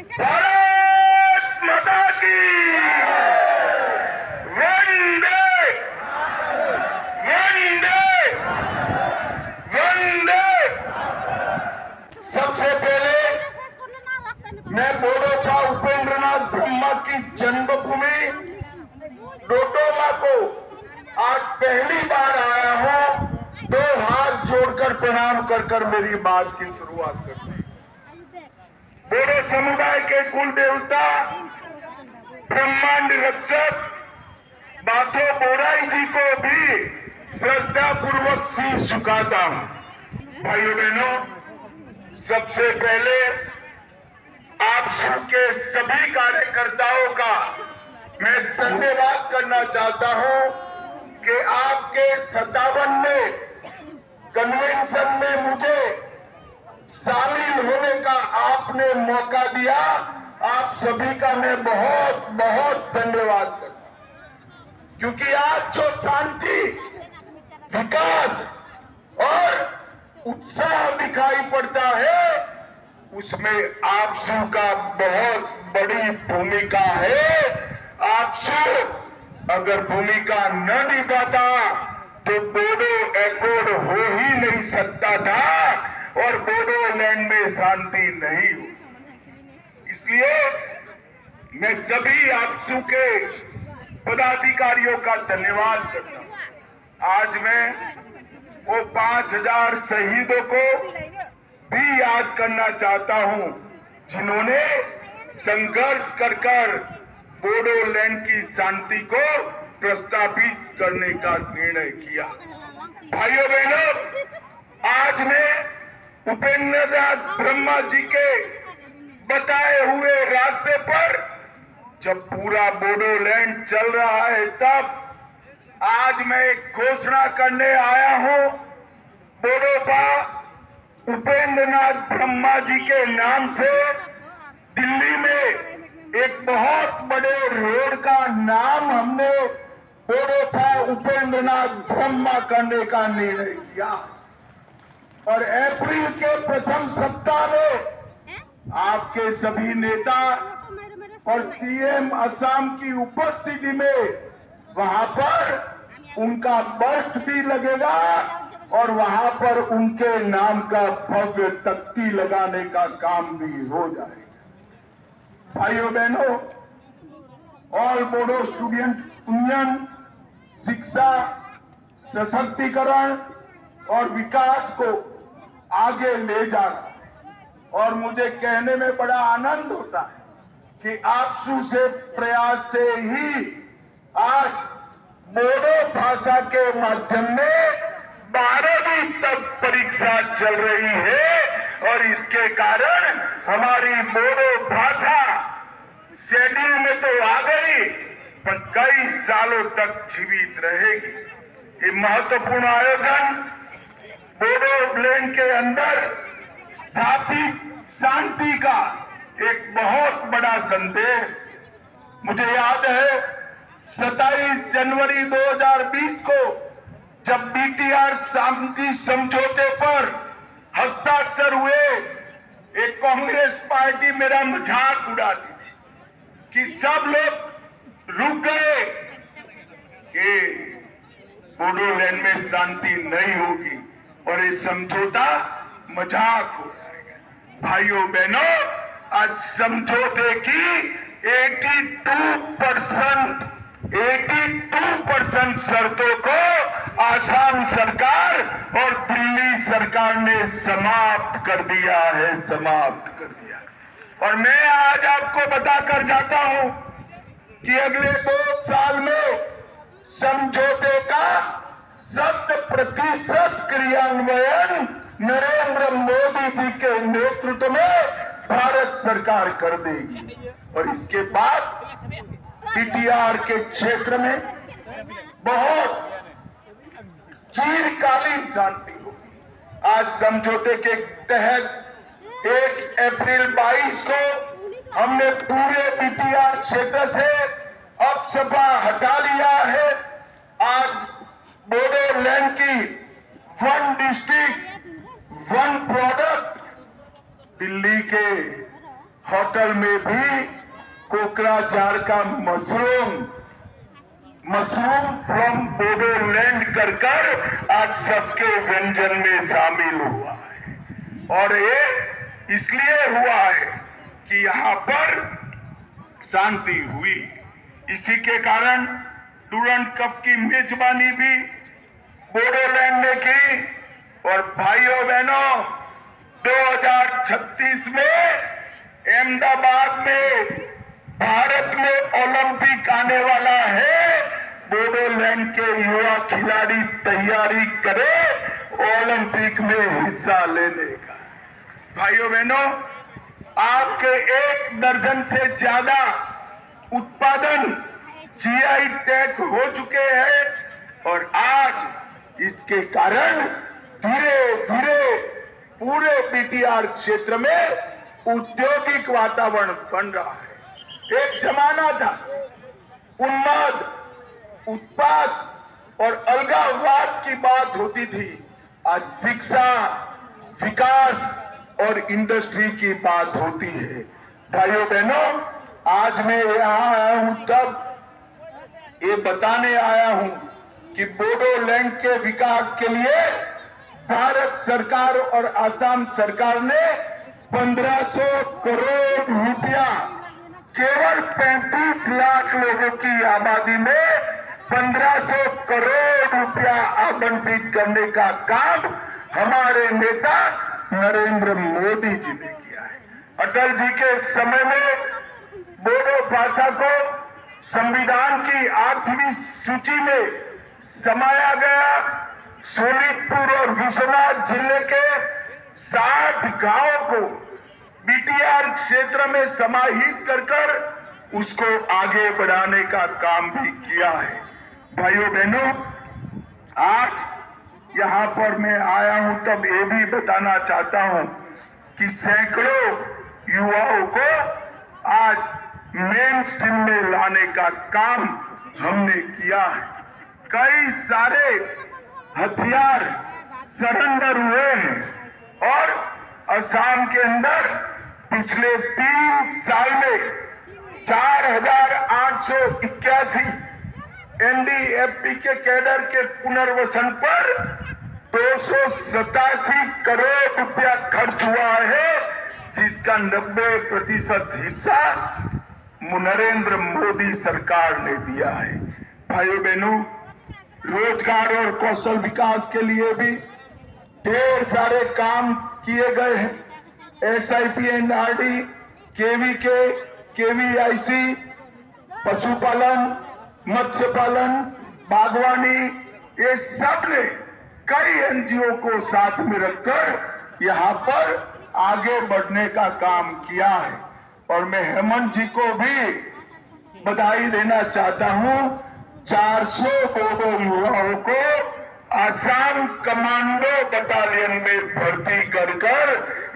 भारत माता की वंदे वंदे वंदे। सबसे पहले मैं बोडो का उपेंद्रनाथ ब्रह्मा की जन्मभूमि डोडोमा को आज पहली बार आया हूं। दो हाथ जोड़कर प्रणाम कर मेरी बात की शुरुआत करते हैं। बोडो समुदाय के कुल देवता ब्रह्मांड रक्षक बाथो बोराई जी को भी श्रद्धा पूर्वक शीश झुकाता हूं। भाइयों बहनों, सबसे पहले आप सबके सभी कार्यकर्ताओं का मैं धन्यवाद करना चाहता हूं कि आपके 57वें कन्वेंशन में मुझे शामिल होने का आपने मौका दिया। आप सभी का मैं बहुत बहुत धन्यवाद करता हूं, क्योंकि आज जो शांति, विकास और उत्साह दिखाई पड़ता है उसमें आप सबका बहुत बड़ी भूमिका है। आप सब अगर भूमिका न निभाता तो बोडो एकॉर्ड हो ही नहीं सकता था और बोडोलैंड में शांति नहीं हो। इसलिए मैं सभी आपसू के पदाधिकारियों का धन्यवाद करता हूं। आज मैं वो 5000 शहीदों को भी याद करना चाहता हूं जिन्होंने संघर्ष कर बोडोलैंड की शांति को प्रस्तावित करने का निर्णय किया। भाइयों बहनों, आज मैं उपेंद्रनाथ ब्रह्मा जी के बताए हुए रास्ते पर जब पूरा बोडोलैंड चल रहा है तब आज मैं एक घोषणा करने आया हूं। बोडोपा उपेंद्रनाथ ब्रह्मा जी के नाम से दिल्ली में एक बहुत बड़े रोड का नाम हमने बोडोपा उपेंद्रनाथ ब्रह्मा करने का निर्णय किया और अप्रैल के प्रथम सप्ताह में आपके सभी नेता और सीएम असम की उपस्थिति में वहां पर उनका बर्थ भी लगेगा और वहां पर उनके नाम का भव्य तख्ती लगाने का काम भी हो जाएगा। भाइयों बहनों, ऑल बोडो स्टूडेंट यूनियन शिक्षा, सशक्तिकरण और विकास को आगे ले जाना और मुझे कहने में बड़ा आनंद होता है कि आपसू से प्रयास से ही आज बोडो भाषा के माध्यम में 12वीं तक परीक्षा चल रही है और इसके कारण हमारी बोडो भाषा शेड्यूल में तो आ गई पर कई सालों तक जीवित रहेगी। ये महत्वपूर्ण आयोजन बोडोलैंड के अंदर स्थापित शांति का एक बहुत बड़ा संदेश। मुझे याद है 27 जनवरी 2020 को जब बीटीआर शांति समझौते पर हस्ताक्षर हुए, एक कांग्रेस पार्टी मेरा मजाक उड़ाती थी कि सब लोग रुक गए कि बोडोलैंड में शांति नहीं होगी और ये समझौता मजाक हो जाएगा। भाइयों बहनों, आज समझौते की 82% शर्तों को आसाम सरकार और दिल्ली सरकार ने समाप्त कर दिया है, समाप्त कर दिया। और मैं आज आपको बताकर जाता हूं कि अगले 2 साल में समझौते का 100% क्रियान्वयन नरेंद्र मोदी जी के नेतृत्व में भारत सरकार कर देगी और इसके बाद बीटीआर के क्षेत्र में बहुत चिरकालीन शांति होगी। आज समझौते के तहत 1 अप्रैल 22 को हमने पूरे बीटीआर क्षेत्र से अपसपा हटा लिया है। आज बोडोलैंड की 1 डिस्ट्रिक्ट 1 प्रोडक्ट दिल्ली के होटल में भी कोकराझार का मशरूम फ्रॉम बोडोलैंड कर आज सबके व्यंजन में शामिल हुआ है। और ये इसलिए हुआ है कि यहाँ पर शांति हुई। इसी के कारण डुरंड कप की मेजबानी भी बोडोलैंड ने की। और भाइयों बहनों, 2036 में अहमदाबाद में भारत में ओलंपिक आने वाला है। बोडोलैंड के युवा खिलाड़ी तैयारी करें ओलंपिक में हिस्सा लेने का। भाइयों बहनों, आपके 1 दर्जन से ज्यादा उत्पादन जीआई टैग हो चुके हैं और आज इसके कारण धीरे धीरे पूरे बीटीआर क्षेत्र में औद्योगिक वातावरण बन रहा है। एक जमाना था उन्माद, उत्पाद और अलगाववाद की बात होती थी। आज शिक्षा, विकास और इंडस्ट्री की बात होती है। भाइयों बहनों, आज मैं यहाँ आया हूँ तब ये बताने आया हूँ कि बोडोलैंड के विकास के लिए भारत सरकार और असम सरकार ने 1500 करोड़ रुपया केवल 35 लाख लोगों की आबादी में 1500 करोड़ रुपया आवंटित करने का काम हमारे नेता नरेंद्र मोदी जी ने किया है। अटल जी के समय में बोडो भाषा को संविधान की 8वीं सूची में समाया गया। सोनितपुर और विश्वनाथ जिले के 60 गांवों को बीटीआर क्षेत्र में समाहित कर उसको आगे बढ़ाने का काम भी किया है। भाइयों बहनों, आज यहाँ पर मैं आया हूँ तब ये भी बताना चाहता हूँ कि सैकड़ों युवाओं को आज मेन स्ट्रीम में लाने का काम हमने किया है। कई सारे हथियार सरेंडर हुए हैं और असम के अंदर पिछले 3 साल में 4881 एनडीएफपी के कैडर के पुनर्वसन पर 287 करोड़ रुपया खर्च हुआ है, जिसका 90% हिस्सा नरेंद्र मोदी सरकार ने दिया है। भाइयों बहनों, रोजगार और कौशल विकास के लिए भी ढेर सारे काम किए गए हैं। एसआईपी, एनआरडी, केवीके, केवीआईसी, पशुपालन, मत्स्य पालन, बागवानी, ये सब ने कई एनजीओ को साथ में रखकर यहाँ पर आगे बढ़ने का काम किया है। और मैं हेमंत जी को भी बधाई देना चाहता हूँ। 400 बोडो युवाओं को आसाम कमांडो बटालियन में भर्ती कर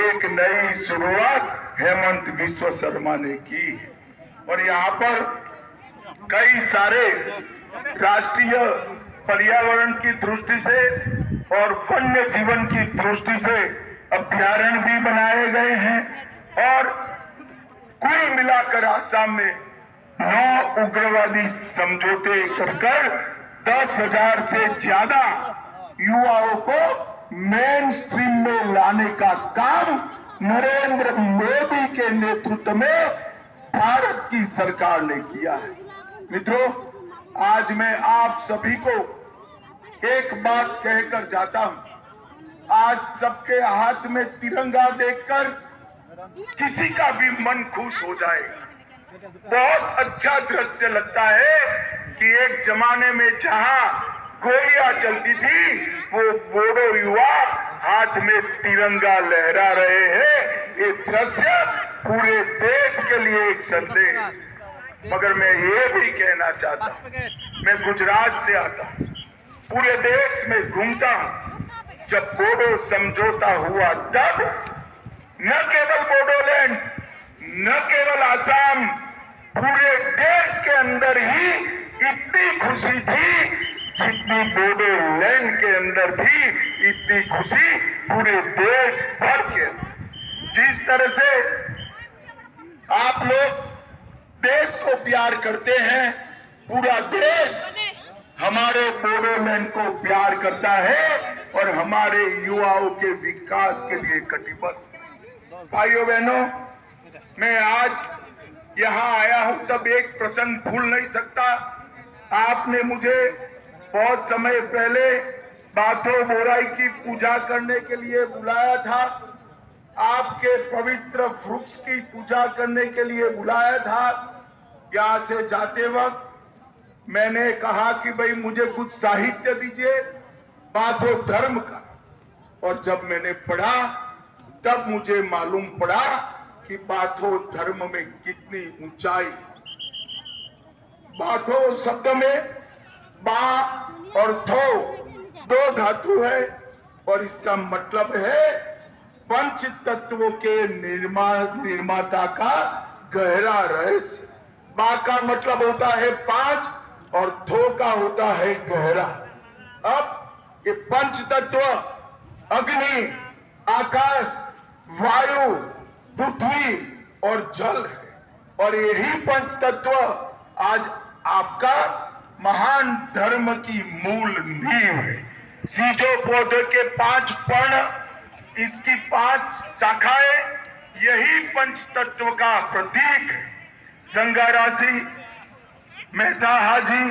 एक नई शुरुआत हेमंत बिस्व शर्मा ने की। और यहाँ पर कई सारे राष्ट्रीय पर्यावरण की दृष्टि से और वन्य जीवन की दृष्टि से अभ्यारण्य भी बनाए गए हैं। और कुल मिलाकर आसाम में 9 उग्रवादी समझौते कर 10,000 से ज्यादा युवाओं को मेन स्ट्रीम में लाने का काम नरेंद्र मोदी के नेतृत्व में भारत की सरकार ने किया है। मित्रों, आज मैं आप सभी को एक बात कहकर जाता हूं। आज सबके हाथ में तिरंगा देखकर किसी का भी मन खुश हो जाएगा। बहुत अच्छा दृश्य लगता है कि एक जमाने में जहां गोलियां चलती थी, वो बोडो युवा हाथ में तिरंगा लहरा रहे हैं। ये दृश्य पूरे देश के लिए एक संदेश। मगर मैं ये भी कहना चाहता हूँ, मैं गुजरात से आता हूँ, पूरे देश में घूमता हूँ। जब बोडो समझौता हुआ तब न केवल बोडोलैंड, न केवल आसाम, पूरे देश के अंदर ही इतनी खुशी थी जितनी बोडोलैंड के अंदर भी इतनी खुशी पूरे देश भर के। जिस तरह से आप लोग देश को प्यार करते हैं, पूरा देश हमारे बोडोलैंड को प्यार करता है और हमारे युवाओं के विकास के लिए कटिबद्ध। भाइयों बहनों, मैं आज यहाँ आया हूं तब एक प्रसंग भूल नहीं सकता। आपने मुझे बहुत समय पहले बाथो बोराई की पूजा करने के लिए बुलाया था, आपके पवित्र वृक्ष की पूजा करने के लिए बुलाया था। यहाँ से जाते वक्त मैंने कहा कि भाई मुझे कुछ साहित्य दीजिए बाथो धर्म का, और जब मैंने पढ़ा तब मुझे मालूम पड़ा कि बाथो धर्म में कितनी ऊंचाई। बाथो शब्द में बा और थो दो धातु है और इसका मतलब है पंच तत्वों के निर्माता का गहरा रहस्य। बा का मतलब होता है पांच और थो का होता है गहरा। अब ये पंच तत्व अग्नि, आकाश, वायु, पृथ्वी और जल है, और यही पंच तत्व आज आपका महान धर्म की मूल नींव है। सीजो पौधे के 5 पर्ण, इसकी 5 शाखाएं, यही पंच तत्व का प्रतीक है। संगा राशि, मेहता हाजी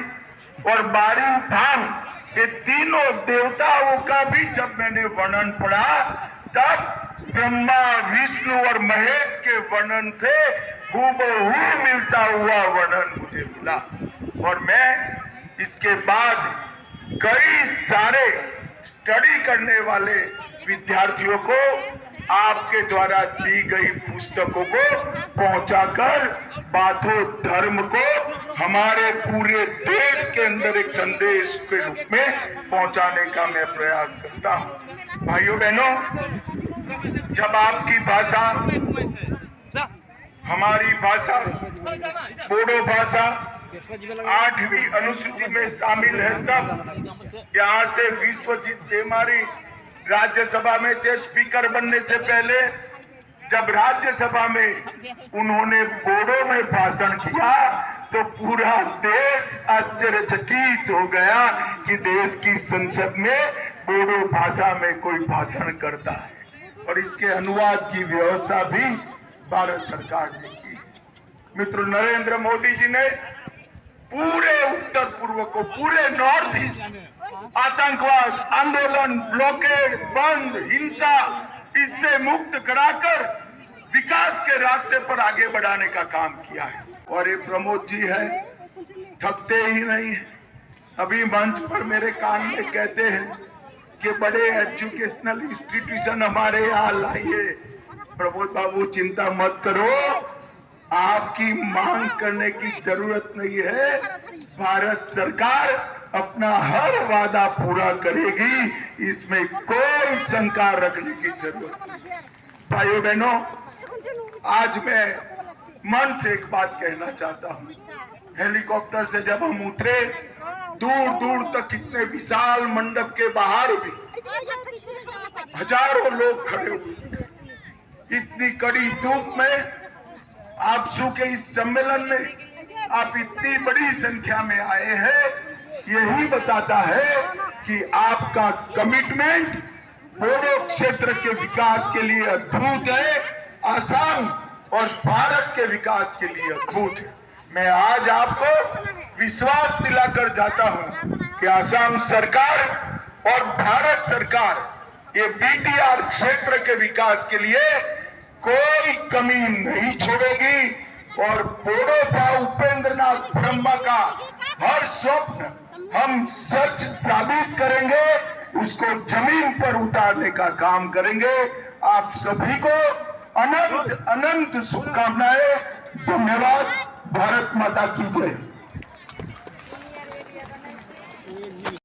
और बारी धाम, ये तीनों देवताओं का भी जब मैंने वर्णन पढ़ा तब ब्रह्मा, विष्णु और महेश के वर्णन से हूबहू मिलता हुआ वर्णन मुझे मिला। और मैं इसके बाद कई सारे स्टडी करने वाले विद्यार्थियों को आपके द्वारा दी गई पुस्तकों को पहुंचाकर बाथो धर्म को हमारे पूरे देश के अंदर एक संदेश के रूप में पहुंचाने का मैं प्रयास करता हूं। भाइयों बहनों, जब आपकी भाषा, हमारी भाषा, बोडो भाषा 8वीं अनुसूची में शामिल है, तब यहाँ से विश्वजीत जेमारी राज्यसभा में थे स्पीकर बनने से पहले। जब राज्यसभा में उन्होंने बोडो में भाषण किया तो पूरा देश आश्चर्यचकित हो गया कि देश की संसद में बोडो भाषा में कोई भाषण करता है, और इसके अनुवाद की व्यवस्था भी भारत सरकार ने की। मित्र, नरेंद्र मोदी जी ने पूरे उत्तर पूर्व को, पूरे नॉर्थ ईस्ट आतंकवाद, आंदोलन, ब्लॉकेड, बंद, हिंसा, इससे मुक्त कराकर विकास के रास्ते पर आगे बढ़ाने का काम किया है। और ये प्रमोद जी है, थकते ही नहीं है। अभी मंच पर मेरे कान में कहते हैं कि बड़े एजुकेशनल इंस्टीट्यूशन हमारे यहाँ लाइए। प्रमोद बाबू, चिंता मत करो, आपकी मांग करने की जरूरत नहीं है। भारत सरकार अपना हर वादा पूरा करेगी, इसमें कोई शंका रखने की जरूरत नहीं। भाइयों बहनों, आज मैं मन से एक बात कहना चाहता हूँ। हेलीकॉप्टर से जब हम उतरे, दूर दूर तक इतने विशाल मंडप के बाहर भी हजारों लोग खड़े हुए। इतनी कड़ी धूप में आप के इस सम्मेलन में आप इतनी बड़ी संख्या में आए हैं, यही बताता है कि आपका कमिटमेंट बोडो क्षेत्र के विकास के लिए अद्भुत है, असम और भारत के विकास के लिए अद्भुत है। मैं आज आपको विश्वास दिलाकर जाता हूं कि असम सरकार और भारत सरकार ये बीटीआर क्षेत्र के विकास के लिए कोई कमी नहीं छोड़ेगी, और बोडो पा उपेंद्र नाथ ब्रह्मा का हर स्वप्न हम सच साबित करेंगे, उसको जमीन पर उतारने का काम करेंगे। आप सभी को अनंत अनंत शुभकामनाएं। धन्यवाद। भारत माता की जय।